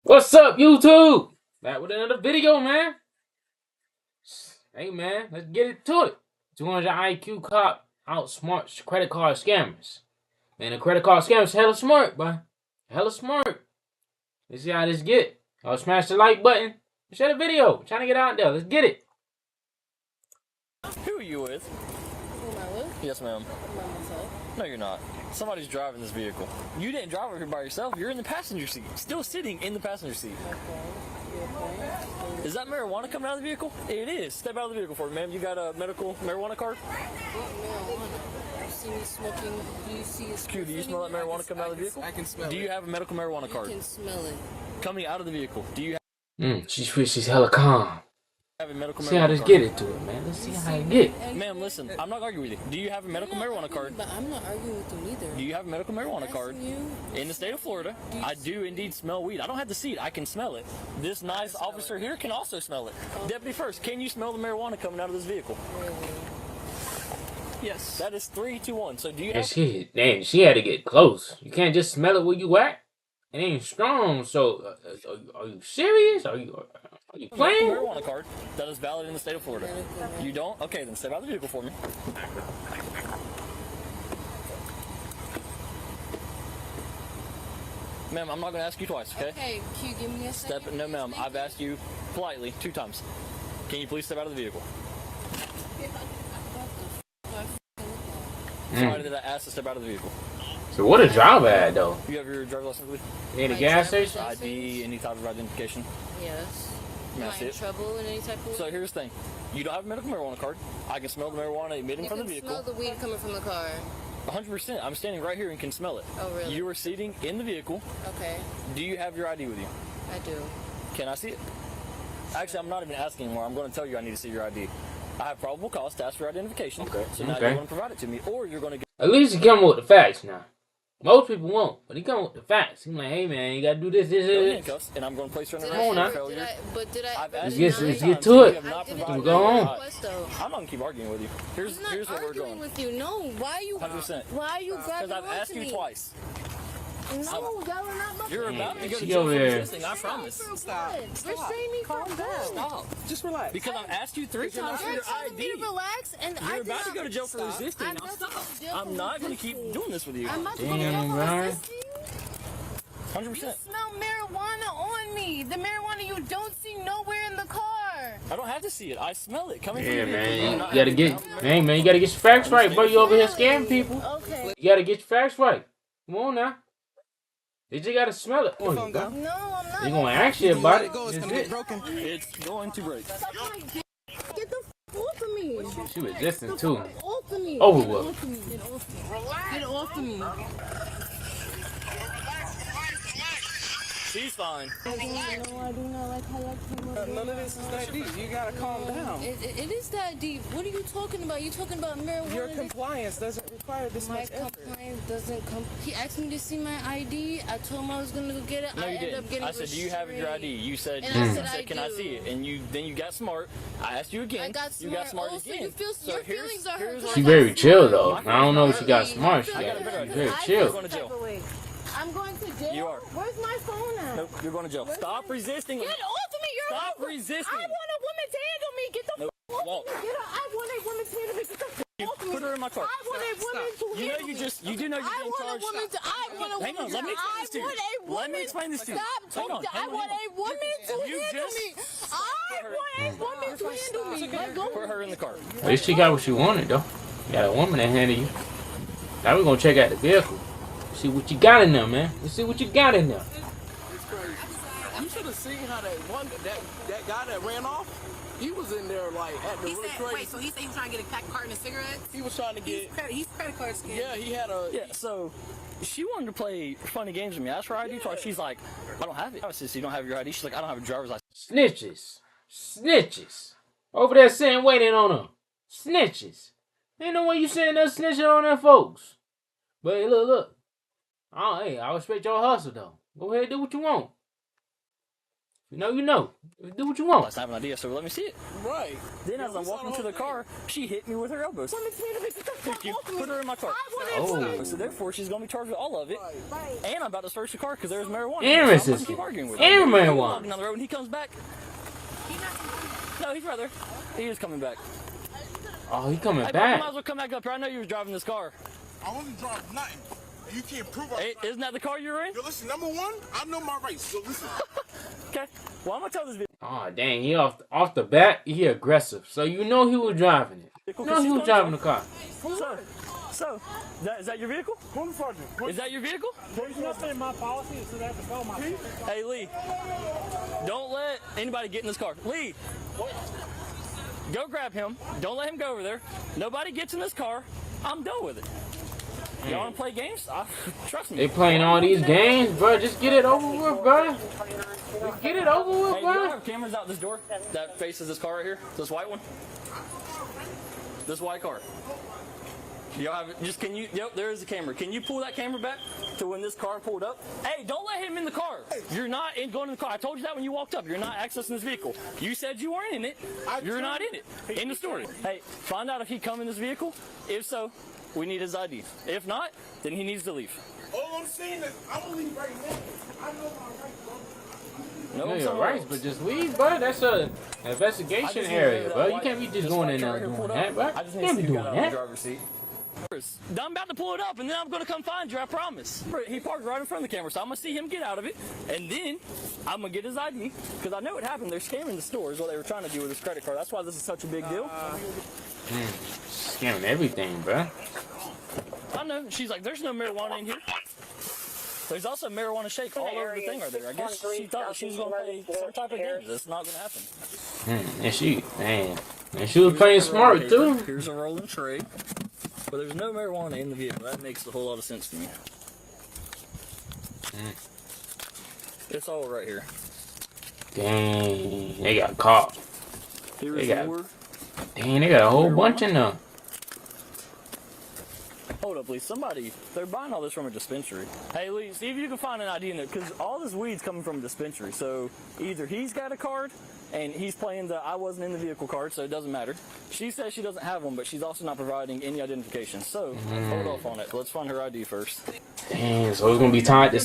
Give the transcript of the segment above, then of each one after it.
What's up, YouTube? Back with another video, man. Hey, man, let's get into it. 200 IQ cop outsmarts credit card scammers. Man, the credit card scammers hella smart, boy. Hella smart. Let's see how this get. Y'all smash the like button. Share the video. Trying to get out there. Let's get it. Who are you with? Who am I with? Yes, ma'am. I'm by myself. No, you're not. Somebody's driving this vehicle. You didn't drive over here by yourself. You're in the passenger seat. Still sitting in the passenger seat. Okay. Is that marijuana coming out of the vehicle? It is. Step out of the vehicle for me, ma'am. You got a medical marijuana card? What marijuana? You see me smoking? Do you see a Q, do you smell that marijuana coming out of the vehicle? I can smell it. Do you have a medical marijuana card? You can smell it. Coming out of the vehicle. Do you She's hella calm. have a medical See how marijuana this card? get into it, man. Let's see how it get. Ma'am, listen. I'm not arguing with you. Do you have a medical marijuana card? But I'm not arguing with you either. Do you have a medical marijuana card? In the state of Florida, I do indeed smell weed. I don't have the seat. I can smell it. This nice officer here can also smell it. Deputy First, can you smell the marijuana coming out of this vehicle? Really? Yes. That is 3, 2, 1. So do you And have... she had to get close. You can't just smell it where you at. It ain't strong. So, are you serious? Are you playing? marijuana card that is valid in the state of Florida. You don't? Okay, then step out of the vehicle for me. Ma'am, I'm not going to ask you twice, okay? Okay, Q, give me a second. No, ma'am. I've asked you politely 2 times. Can you please step out of the vehicle? Sorry that I asked to step out of the vehicle. So what a driver at though? You have your driver's license with you? In the gas station? ID, any type of identification? Yes. May I Am I see in it? trouble in any type of way? So here's the thing. You don't have a medical marijuana card. I can smell the marijuana emitting You from the can vehicle. smell the weed coming from the car. 100%. I'm standing right here and can smell it. Oh, really? You are sitting in the vehicle. Okay, Do you have your ID with you? I do. Can I see it? Actually, I'm not even asking anymore. I'm going to tell you I need to see your ID. I have probable cause to ask for identification. Okay. So now you're going to provide it to me, or you're going to get... At least he come with the facts now. Most people won't, but he come with the facts. He's like, hey man, you gotta do this, handcuffs, and I'm going to place you under Come on now. arrest for failure. I've asked you Let's 3 get times, to and it. you have not provided Go on. I'm not going to keep arguing with you. Here's I'm where not we're arguing going. with you. No, why are you? 100%. Why are you grabbing Because I've onto asked you me? twice. No, y'all are not my You're about to go to she jail over for there. resisting, I promise. Stop. You're saying me calm down. Stop. Just relax. Because I've asked you 3 times for You're your telling me ID. to relax, and You're about to go to jail for resisting. I'm Now not stop. going to jail I'm for not going to keep resisting. doing this with you. I'm not going to Damn, jail for Brian. resisting. 100%. Smell marijuana on me. The marijuana you don't see nowhere in the car. I don't have to see it. I smell it coming from Yeah, the man. vehicle. You gotta get, hey man, you gotta get your facts right, bro. You over here scamming people. Okay. You gotta get your facts right. Come on now. They just gotta smell it. Oh, you No, I'm not. They gonna ask you about it. It's That's gonna get it. broken. It's going to break. Get the off of me. She resisting too. Off of me. Over Get with. off of me. Get off me. Get off of me. She's fine. I do not like how y'all came up. None of this is that deep. You gotta calm down. It is that deep. What are you talking about? You talking about marijuana? Your compliance doesn't require this My much effort. compliance doesn't come. He asked me to see my ID. I told him I was gonna go get it. No, I you ended up didn't. getting I said, do you have your ID? You said, And I said, I can I do. see it? And then you got smart. I asked you again. I got You got smart. smart Oh, so again. you feel So your here's- feelings are here's hurt. She very chill though. I don't know if she got smart. She I got a better got idea. very You're chill. going to jail. I'm going to jail. You are. Where's my phone at? Nope, you're going to jail. Stop resisting. Get off of me! You're Stop resisting. I want a woman to handle me. Get the Nope, off won't. of me. Get her. I want a woman to handle me. Get the off of me. Put her in my car. I want a woman to You know handle you me. just, you do know you're I getting want a charged. woman to. I want a Hang woman on, let me explain this to you. I want a woman. Let me explain this to you. Stop. Hang on, I want a woman to You handle just- me. I want a woman to handle me. Let go. Put her in the car. At least she got what she wanted though. You got a woman that handle you. Now we're gonna check out the vehicle. See what you got in there, man. Let's see what you got in there. It's crazy. You should have seen how that guy that ran off. He was in there like acting really crazy. Wait, so he said he was trying to get a carton of cigarettes? He was trying to get. He's credit card scam. Yeah, he had a. Yeah, so she wanted to play funny games with me. I asked her ID twice. She's like, I don't have it. I said, so you don't have your ID? She's like, I don't have a driver's license. Snitches. Snitches. Over there sitting waiting on them. Snitches. Ain't no way you sitting there snitching on them folks. But hey, look. Oh, hey, I respect your hustle though. Go ahead and do what you want. You know, you know. Do what you want. Let's have an idea, so let me see it. Right. Then as I'm walking to the car, she hit me with her elbows. Thank you. Put her in my car. Oh. So therefore, she's going to be charged with all of it. And I'm about to search the car because there's marijuana. And resisting. And marijuana. Walking down the road and he comes back. No, he's right there. He is coming back. Oh, he coming Hey, back. you might as well come back up here. I know you was driving this car. I wasn't driving nothing. And you can't prove I Hey, isn't that the car you were in? Yo, listen, number one, I know my rights. So listen. Okay. Well, I'm going to tell this video. Oh, dang. He off the bat, he aggressive. So you know he was driving it. You know he was driving the car. So, is that your vehicle? Is that your vehicle? There's nothing in my policy that says I have to call my vehicle. Hey, Lee, don't let anybody get in this car. Lee, go grab him. Don't let him go over there. Nobody gets in this car. I'm done with it. Y'all want to play games? Trust me. They playing all these games, bro. Just get it over with, bro. Just get it over with, Hey, y'all bro. have cameras out this door that faces this car right here? This white one? This white car. Y'all have it? Just can you? Yep, there is a camera. Can you pull that camera back to when this car pulled up? Hey, don't let him in the car. You're not going in the car. I told you that when you walked up. You're not accessing this vehicle. You said you weren't in it. You're not in it. In the story. Hey, find out if he come in this vehicle. If so, we need his ID. If not, then he needs to leave. All I'm saying is, I'm gonna leave right now. I know my rights, bro. No, You know it's your all rights, but just leave, bro. That's a investigation area, bro. You can't be just going in there and doing that, bro. I just You need to can't see be who doing got out of the that. driver's seat. I'm about to pull it up, and then I'm going to come find you, I promise. He parked right in front of the camera, so I'm going to see him get out of it, and then I'm going to get his ID, because I know what happened. They're scamming the store is what they were trying to do with his credit card. That's why this is such a big deal. Scamming everything, bro. I know. She's like, there's no marijuana in here. There's also marijuana shake all over the thing right there. I guess she thought she was going to play some type of games. That's not going to happen. And she was playing smart, too. Here's a rolling tray. But there's no marijuana in the vehicle. That makes a whole lot of sense to me. It's all right here. Dang, they got caught. Here's They got- more. Dang, they got a whole bunch in them. Hold up, please. Somebody, they're buying all this from a dispensary. Hey, Lee, see if you can find an ID in there, because all this weed's coming from a dispensary. So either he's got a card, and he's playing the I wasn't in the vehicle card, so it doesn't matter. She says she doesn't have one, but she's also not providing any identification. So hold off on it. Let's find her ID first. Dang, so it's gonna be tied to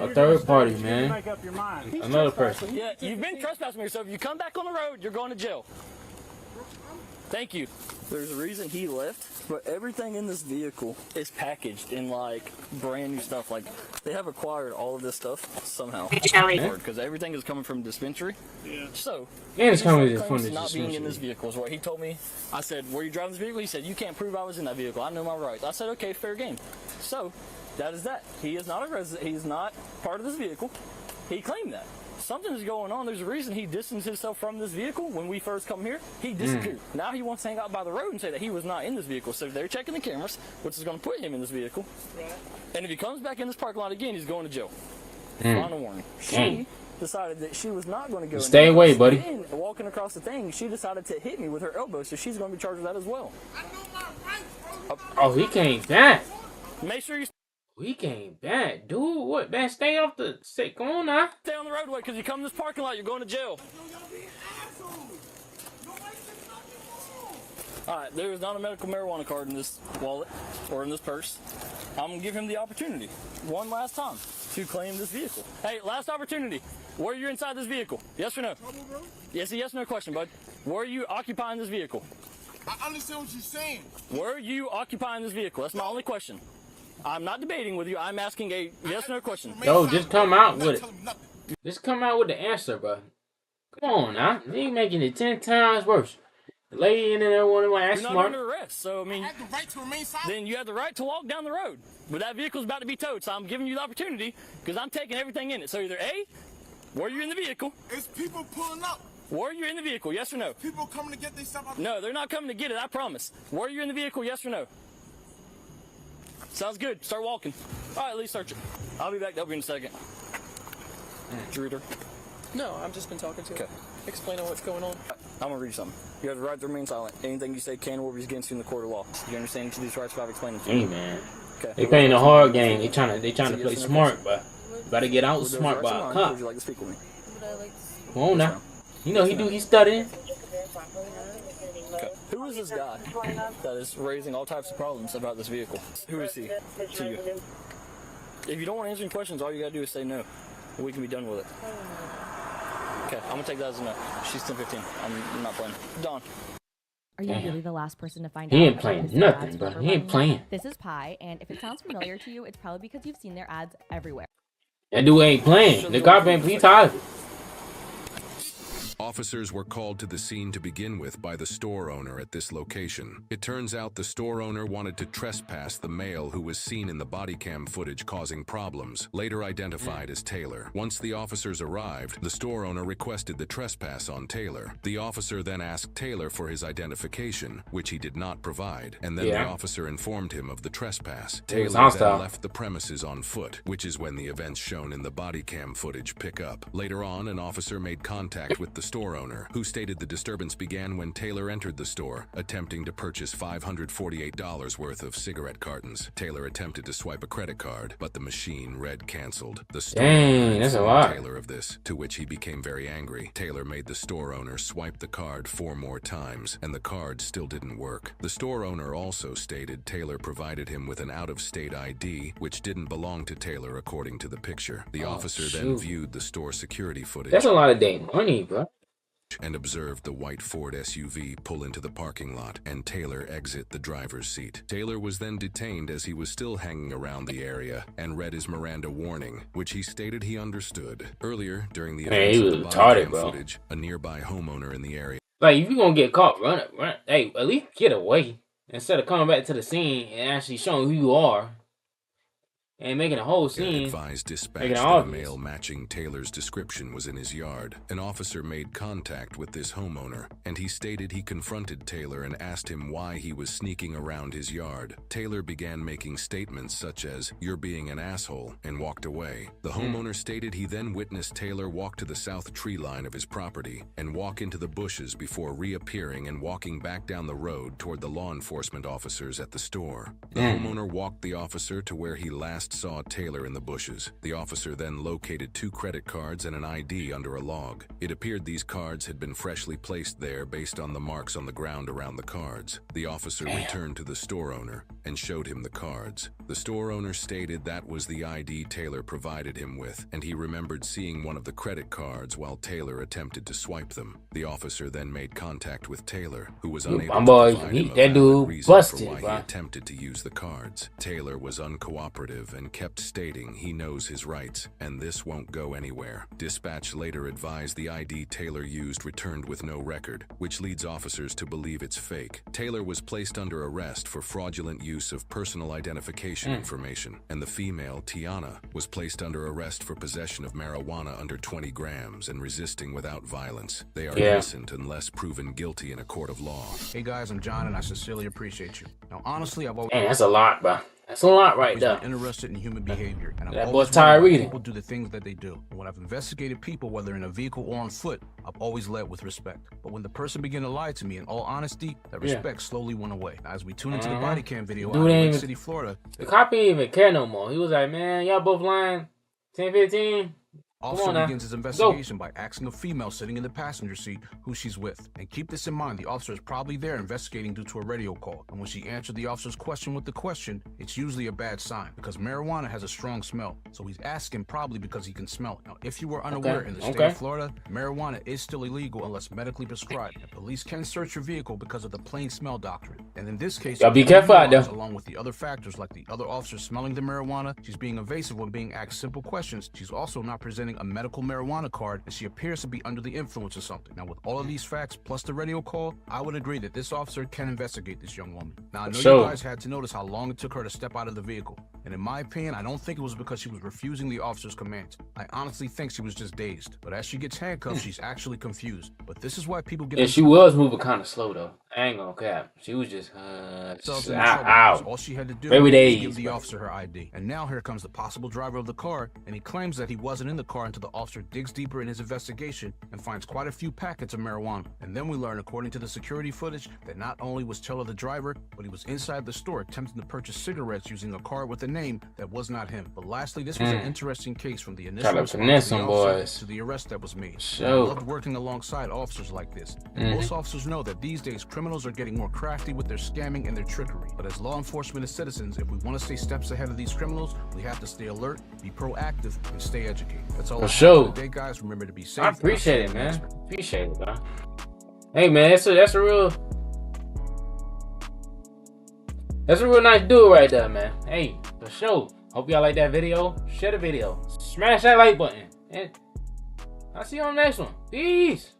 a third party, man. Make up your mind. Another person. Yeah, you've been trespassing here, so if you come back on the road, you're going to jail. Thank you. There's a reason he left, but everything in this vehicle is packaged in like brand new stuff. Like they have acquired all of this stuff somehow. Because everything is coming from dispensary. Yeah. So And it's coming claims from the not being in this dispensary. vehicle is what he told me. I said, "Were you driving this vehicle?" He said, "You can't prove I was in that vehicle. I know my rights." I said, "Okay, fair game." So that is that. He is not a resident. He's not part of this vehicle. He claimed that. Something is going on. There's a reason he distanced himself from this vehicle when we first come here. He disappeared. Now he wants to hang out by the road and say that he was not in this vehicle. So they're checking the cameras, which is going to put him in this vehicle. And if he comes back in this parking lot again, he's going to jail. Final warning. She decided that she was not going to go. Stay away, buddy. Then, walking across the thing, she decided to hit me with her elbow, so she's going to be charged with that as well. I know my rights, bro. Oh, he came back. Make sure you He came back. Dude, what, man? Stay off the... Come on now. stay on the roadway, because you come in this parking lot, you're going to jail. Alright, there is not a medical marijuana card in this wallet or in this purse. I'm going to give him the opportunity, one last time, to claim this vehicle. Hey, last opportunity. Were you inside this vehicle? Yes or no? Yes, a yes or no question, bud. Were you occupying this vehicle? I understand what you're saying. Were you occupying this vehicle? That's my only question. I'm not debating with you. I'm asking a yes or no question. Yo, just come out with it. Just come out with the answer, bro. Come on now. You making it 10 times worse. The lady in there wanted to ask You're not smart. under arrest, so I mean, I have the right to remain silent. then you have the right to walk down the road. But that vehicle's about to be towed, so I'm giving you the opportunity because I'm taking everything in it. So either A, were you in the vehicle? It's people pulling up. Were you in the vehicle? Yes or no? People coming to get their stuff out. No, they're not coming to get it, I promise. Were you in the vehicle? Yes or no? Sounds good. Start walking. All right, Lee, search it. I'll be back to help you in a second. Drooter. No, I've just been talking to him. Explaining what's going on. I'm gonna read you something. You have the right to remain silent. Anything you say can or be against you in the court of law. You understand each of these rights I've explained to you? Hey, man. Okay. They playing a hard game. They trying to play smart, but gotta get out smart by a Would cop. you like to speak with me? what I like to see. Come on now. You know he's studying. Okay. Who is this guy that is raising all types of problems about this vehicle? Who is he to you? If you don't want to answer any questions, all you gotta do is say no. We can be done with it. Okay, I'm gonna take that as a no. She's 10-15. I'm not playing. Don. Are you really the last person to find out? He ain't playing nothing, bro. He ain't playing. This is Pi, and if it sounds familiar to you, it's probably because you've seen their ads everywhere. That dude ain't playing. The cop ain't playing tired. Officers were called to the scene to begin with by the store owner at this location. It turns out the store owner wanted to trespass the male who was seen in the body cam footage causing problems, later identified as Taylor. Once the officers arrived, the store owner requested the trespass on Taylor. The officer then asked Taylor for his identification, which he did not provide, and then the officer informed him of the trespass. Taylor then left the premises on foot, which is when the events shown in the body cam footage pick up. Later on, an officer made contact with the store owner, who stated the disturbance began when Taylor entered the store, attempting to purchase $548 worth of cigarette cartons. Taylor attempted to swipe a credit card, but the machine read canceled. The store owner informed Taylor of this, to which he became very angry. Taylor made the store owner swipe the card 4 more times, and the card still didn't work. The store owner also stated Taylor provided him with an out-of-state ID, which didn't belong to Taylor according to the picture. The officer then viewed the store security footage. That's a lot of dang money, bro. And observed the white Ford SUV pull into the parking lot and Taylor exit the driver's seat. Taylor was then detained as he was still hanging around the area and read his Miranda warning, which he stated he understood. Earlier, during the events of the body cam footage, a nearby homeowner in the area. Like, if you're gonna get caught, run. Hey, at least get away instead of coming back to the scene and actually showing who you are. And making a whole scene. Advised dispatch that a male matching Taylor's description was in his yard. An officer made contact with this homeowner, and he stated he confronted Taylor and asked him why he was sneaking around his yard. Taylor began making statements such as, "You're being an asshole," and walked away. The homeowner stated he then witnessed Taylor walk to the south tree line of his property and walk into the bushes before reappearing and walking back down the road toward the law enforcement officers at the store. The homeowner walked the officer to where he last saw Taylor in the bushes. The officer then located 2 credit cards and an ID under a log. It appeared these cards had been freshly placed there based on the marks on the ground around the cards. The officer returned to the store owner and showed him the cards. The store owner stated that was the ID Taylor provided him with, and he remembered seeing one of the credit cards while Taylor attempted to swipe them. The officer then made contact with Taylor, who was unable to provide him a valid reason for why he attempted to use the cards. Taylor was uncooperative and kept stating he knows his rights, and this won't go anywhere. Dispatch later advised the ID Taylor used returned with no record, which leads officers to believe it's fake. Taylor was placed under arrest for fraudulent use of personal identification information, and the female, Tiana, was placed under arrest for possession of marijuana under 20 grams and resisting without violence. They are innocent unless proven guilty in a court of law. Hey guys, I'm John, and I sincerely appreciate you. Now, honestly, I've always... Hey, that's a lot, bro. That's a lot right there. Interested in human behavior, and that boy's tired reading. People do the things that they do. And when I've investigated people, whether in a vehicle or on foot, I've always led with respect. But when the person began to lie to me, in all honesty, that respect slowly went away. As we tune into the body cam video out of Lake City, Florida, the cop didn't even care no more. He was like, "Man, y'all both lying. 10-15." Officer begins his investigation by asking a female sitting in the passenger seat who she's with. And keep this in mind, the officer is probably there investigating due to a radio call. And when she answered the officer's question with the question, it's usually a bad sign because marijuana has a strong smell. So he's asking probably because he can smell it. Now, if you were unaware, in the state of Florida, marijuana is still illegal unless medically prescribed. And police can search your vehicle because of the plain smell doctrine. And in this case, be careful out there. Along with the other factors like the other officer smelling the marijuana, she's being evasive when being asked simple questions. She's also not presenting a medical marijuana card, and she appears to be under the influence of something. Now, with all of these facts plus the radio call, I would agree that this officer can investigate this young woman. Now, I know you guys had to notice how long it took her to step out of the vehicle, and in my opinion, I don't think it was because she was refusing the officer's commands. I honestly think she was just dazed. But as she gets handcuffed, she's actually confused. But this is why people get. And she was moving kind of slow though. I ain't gonna cap. She was just out. All she had to do was give the officer her ID. And now here comes the possible driver of the car, and he claims that he wasn't in the car until the officer digs deeper in his investigation and finds quite a few packets of marijuana. And then we learn, according to the security footage, that not only was Taylor the driver, but he was inside the store attempting to purchase cigarettes using a card with a name that was not him. But lastly, this was an interesting case from the initial Try to response finesse to the some officer boys. to the arrest that was made. So I loved working alongside officers like this. And most officers know that these days criminals are getting more crafty with their scamming and their trickery. But as law enforcement and citizens, if we want to stay steps ahead of these criminals, we have to stay alert, be proactive, and stay educated. That's all I have for today, guys. Remember to be safe. I appreciate it, man. Appreciate it, bro. Hey, man, that's a real nice dude right there, man. Hey, for sure. Hope y'all like that video. Share the video. Smash that like button. And I'll see you on the next one. Peace.